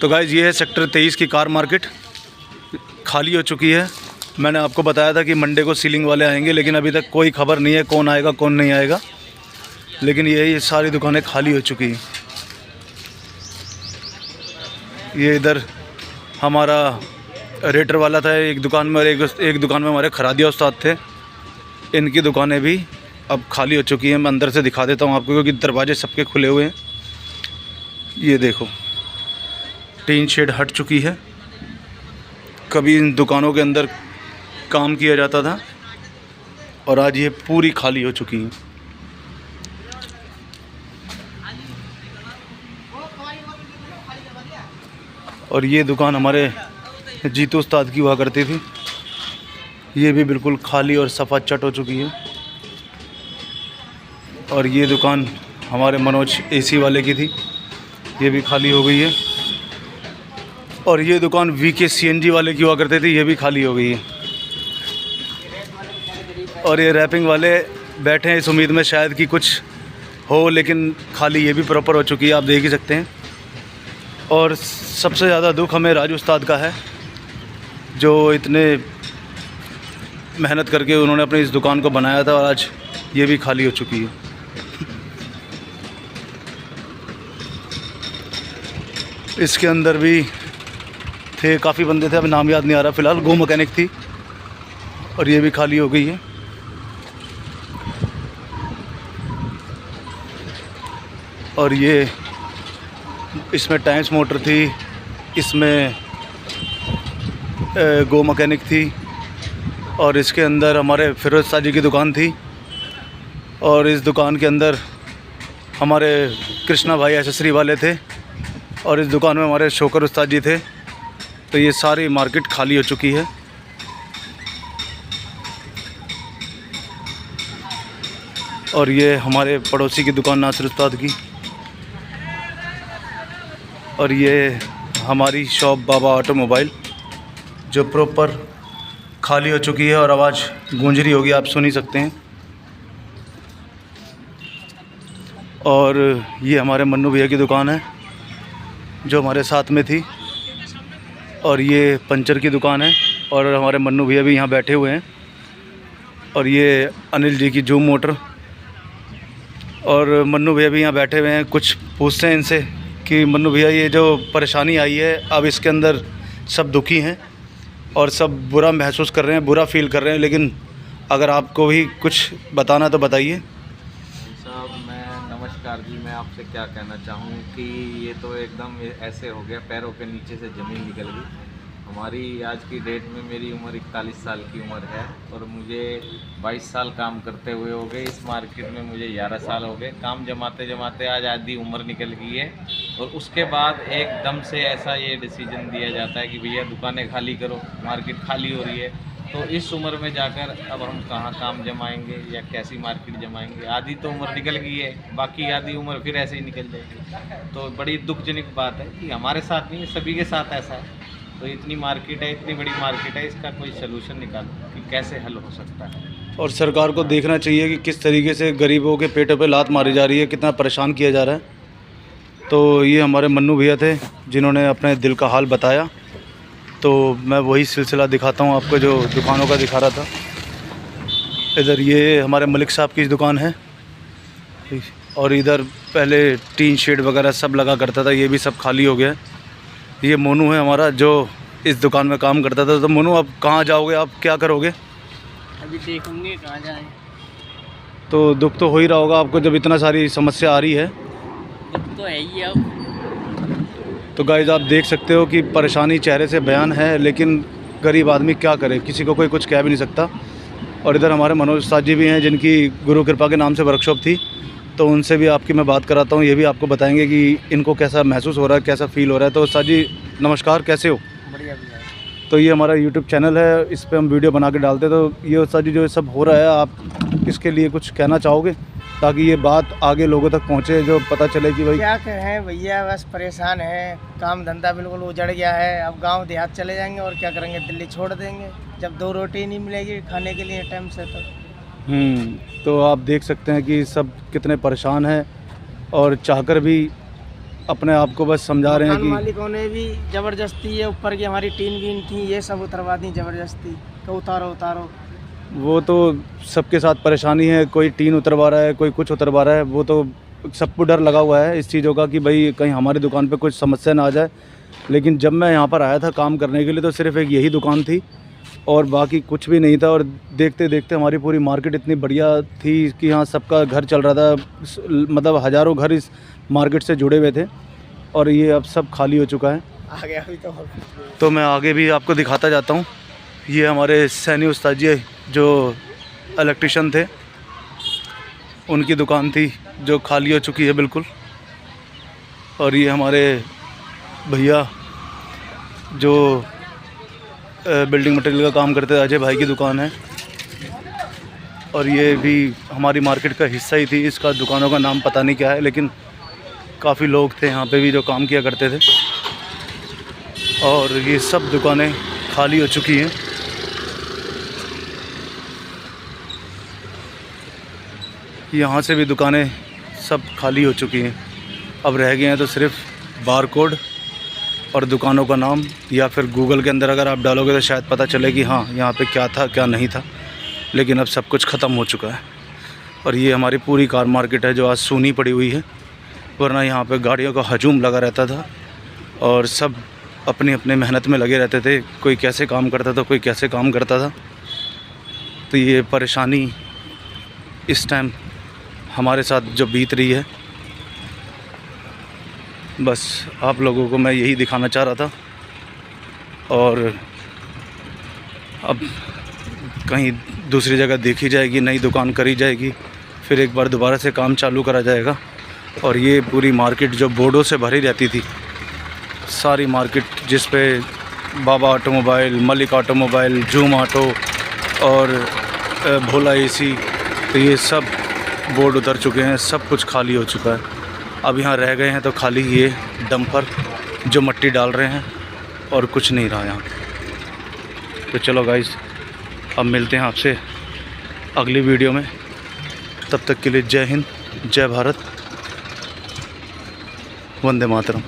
तो गाइज़ ये है सेक्टर 23 की कार मार्केट, खाली हो चुकी है। मैंने आपको बताया था कि मंडे को सीलिंग वाले आएंगे, लेकिन अभी तक कोई खबर नहीं है कौन आएगा कौन नहीं आएगा। लेकिन ये सारी दुकानें खाली हो चुकी हैं। ये इधर हमारा रेटर वाला था एक दुकान में, और एक दुकान में हमारे खरादिया उस्ताद थे। इनकी दुकानें भी अब खाली हो चुकी हैं। मैं अंदर से दिखा देता हूँ आपको, क्योंकि दरवाजे सबके खुले हुए हैं। ये देखो, टीन शेड हट चुकी है। कभी इन दुकानों के अंदर काम किया जाता था और आज ये पूरी खाली हो चुकी हैं। और ये दुकान हमारे जीतू उस्ताद की हुआ करती थी। ये भी बिल्कुल खाली और सफ़ा चट हो चुकी है। और ये दुकान हमारे मनोज एसी वाले की थी, ये भी खाली हो गई है। और ये दुकान वीके सीएनजी वाले की हुआ करते थे, ये भी खाली हो गई है। और ये रैपिंग वाले बैठे हैं इस उम्मीद में शायद कि कुछ हो, लेकिन खाली ये भी प्रॉपर हो चुकी है, आप देख ही सकते हैं। और सबसे ज़्यादा दुख हमें राजू उस्ताद का है, जो इतने मेहनत करके उन्होंने अपनी इस दुकान को बनाया था, और आज ये भी खाली हो चुकी है। इसके अंदर भी थे काफ़ी बंदे थे, अब नाम याद नहीं आ रहा फ़िलहाल। गो मैकेनिक थी, और ये भी खाली हो गई है। और ये इसमें टाइम्स मोटर थी, इसमें गो मैकेनिक थी, और इसके अंदर हमारे फिरोज शाह जी की दुकान थी। और इस दुकान के अंदर हमारे कृष्णा भाई एसेसरी वाले थे, और इस दुकान में हमारे शोकर उस्ताद जी थे। तो ये सारी मार्केट खाली हो चुकी है। और ये हमारे पड़ोसी की दुकान नासिर उस्ताद की। और ये हमारी शॉप बाबा ऑटोमोबाइल, जो प्रॉपर खाली हो चुकी है और आवाज़ गूंज रही होगी, आप सुन ही सकते हैं। और ये हमारे मन्नू भैया की दुकान है, जो हमारे साथ में थी। और ये पंचर की दुकान है, और हमारे मन्नू भैया भी यहाँ बैठे हुए हैं। और ये अनिल जी की जूम मोटर, और मन्नू भैया भी यहाँ बैठे हुए हैं। कुछ पूछते हैं इनसे कि मन्नू भैया ये जो परेशानी आई है, अब इसके अंदर सब दुखी हैं और सब बुरा महसूस कर रहे हैं, बुरा फील कर रहे हैं। लेकिन अगर आपको भी कुछ बताना तो बताइए। साहब नमस्कार जी, मैं आपसे क्या कहना चाहूँ कि ये तो एकदम ऐसे हो गया, पैरों के नीचे से ज़मीन निकल गई। हमारी आज की डेट में मेरी उम्र 41 साल की उम्र है, और मुझे 22 साल काम करते हुए हो गए। इस मार्केट में मुझे 11 साल हो गए। काम जमाते जमाते आज आधी उम्र निकल गई है, और उसके बाद एकदम से ऐसा ये डिसीजन दिया जाता है कि भैया दुकानें खाली करो, मार्केट खाली हो रही है। तो इस उम्र में जाकर अब हम कहाँ काम जमाएंगे या कैसी मार्केट जमाएंगे। आधी तो उम्र निकल गई है, बाकी आधी उम्र फिर ऐसे ही निकल जाएगी। तो बड़ी दुखजनक बात है कि हमारे साथ नहीं, सभी के साथ ऐसा है। तो इतनी मार्केट है, इतनी बड़ी मार्केट है, इसका कोई सलूशन निकालो कि कैसे हल हो सकता है। और सरकार को देखना चाहिए कि किस तरीके से गरीबों के पेटों पे लात मारी जा रही है, कितना परेशान किया जा रहा है। तो ये हमारे मन्नू भैया थे, जिन्होंने अपने दिल का हाल बताया। तो मैं वही सिलसिला दिखाता हूँ आपको जो दुकानों का दिखा रहा था। इधर ये हमारे मलिक साहब की दुकान है, और इधर पहले टीन शेड वगैरह सब लगा करता था, ये भी सब खाली हो गया। ये मोनू है हमारा, जो इस दुकान में काम करता था। तो मोनू, अब कहाँ जाओगे, आप क्या करोगे? अभी देखूंगे कहाँ जाएं। तो दुख तो हो ही रहा होगा आपको, जब इतना सारी समस्या आ रही है। दुख तो है ही अब। तो गाइज़ आप देख सकते हो कि परेशानी चेहरे से बयान है, लेकिन गरीब आदमी क्या करे, किसी को कोई कुछ कह भी नहीं सकता। और इधर हमारे मनोज उस्ताद जी भी हैं, जिनकी गुरु कृपा के नाम से वर्कशॉप थी। तो उनसे भी आपकी मैं बात कराता हूँ, ये भी आपको बताएंगे कि इनको कैसा महसूस हो रहा है, कैसा फ़ील हो रहा है। तो उस्ताद जी नमस्कार, कैसे हो? बढ़िया भैया। तो ये हमारा यूट्यूब चैनल है, इस पर हम वीडियो बना के डालते हैं। तो ये उस्ताद जी जो सब हो रहा है, आप इसके लिए कुछ कहना चाहोगे, ताकि ये बात आगे लोगों तक पहुँचे, जो पता चले कि भाई क्या कहें भैया, बस परेशान है। काम धंधा बिल्कुल उजड़ गया है। अब गांव देहात चले जाएंगे और क्या करेंगे, दिल्ली छोड़ देंगे जब 2 रोटी नहीं मिलेगी खाने के लिए टाइम से। तो तो आप देख सकते हैं कि सब कितने परेशान हैं, और चाहकर भी अपने आप को बस समझा रहे हैं मकान कि मालिकों ने भी ज़बरदस्ती ये ऊपर की हमारी टीन बीन थी ये सब उतरवा दी ज़बरदस्ती, तो उतारो उतारो। वो तो सबके साथ परेशानी है, कोई टीन उतरवा रहा है, कोई कुछ उतरवा रहा है। वो तो सबको डर लगा हुआ है इस चीज़ों का कि भाई कहीं हमारी दुकान पे कुछ समस्या ना आ जाए। लेकिन जब मैं यहाँ पर आया था काम करने के लिए तो सिर्फ एक यही दुकान थी और बाकी कुछ भी नहीं था। और देखते देखते हमारी पूरी मार्केट इतनी बढ़िया थी कि यहाँ सबका घर चल रहा था, मतलब हज़ारों घर इस मार्केट से जुड़े हुए थे। और ये अब सब खाली हो चुका है। आ गया अभी तो मैं आगे भी आपको दिखाता जाता हूँ। ये हमारे सैनी उस्ताद जी जो इलेक्ट्रिशियन थे, उनकी दुकान थी जो खाली हो चुकी है बिल्कुल। और ये हमारे भैया जो बिल्डिंग मटेरियल का काम करते थे, अजय भाई की दुकान है। और ये भी हमारी मार्केट का हिस्सा ही थी। इसका दुकानों का नाम पता नहीं क्या है, लेकिन काफ़ी लोग थे यहाँ पे भी जो काम किया करते थे। और ये सब दुकानें खाली हो चुकी हैं। यहाँ से भी दुकानें सब खाली हो चुकी हैं। अब रह गए हैं तो सिर्फ बारकोड और दुकानों का नाम, या फिर गूगल के अंदर अगर आप डालोगे तो शायद पता चले कि हाँ यहाँ पे क्या था क्या नहीं था। लेकिन अब सब कुछ ख़त्म हो चुका है। और ये हमारी पूरी कार मार्केट है जो आज सूनी पड़ी हुई है, वरना यहाँ पे गाड़ियों का हजूम लगा रहता था और सब अपनी अपने मेहनत में लगे रहते थे। कोई कैसे काम करता था, कोई कैसे काम करता था। तो ये परेशानी इस टाइम हमारे साथ जो बीत रही है, बस आप लोगों को मैं यही दिखाना चाह रहा था। और अब कहीं दूसरी जगह देखी जाएगी, नई दुकान करी जाएगी, फिर एक बार दोबारा से काम चालू करा जाएगा। और ये पूरी मार्केट जो बोर्डों से भरी रहती थी, सारी मार्केट जिस पे Baba automobile, Malik automobile, zoom auto और भोला एसी, तो ये सब बोर्ड उतर चुके हैं, सब कुछ खाली हो चुका है। अब यहाँ रह गए हैं तो खाली ये डंपर जो मट्टी डाल रहे हैं और कुछ नहीं रहा यहाँ। तो चलो गाइस, अब मिलते हैं आपसे अगली वीडियो में। तब तक के लिए जय हिंद, जय भारत, वंदे मातरम।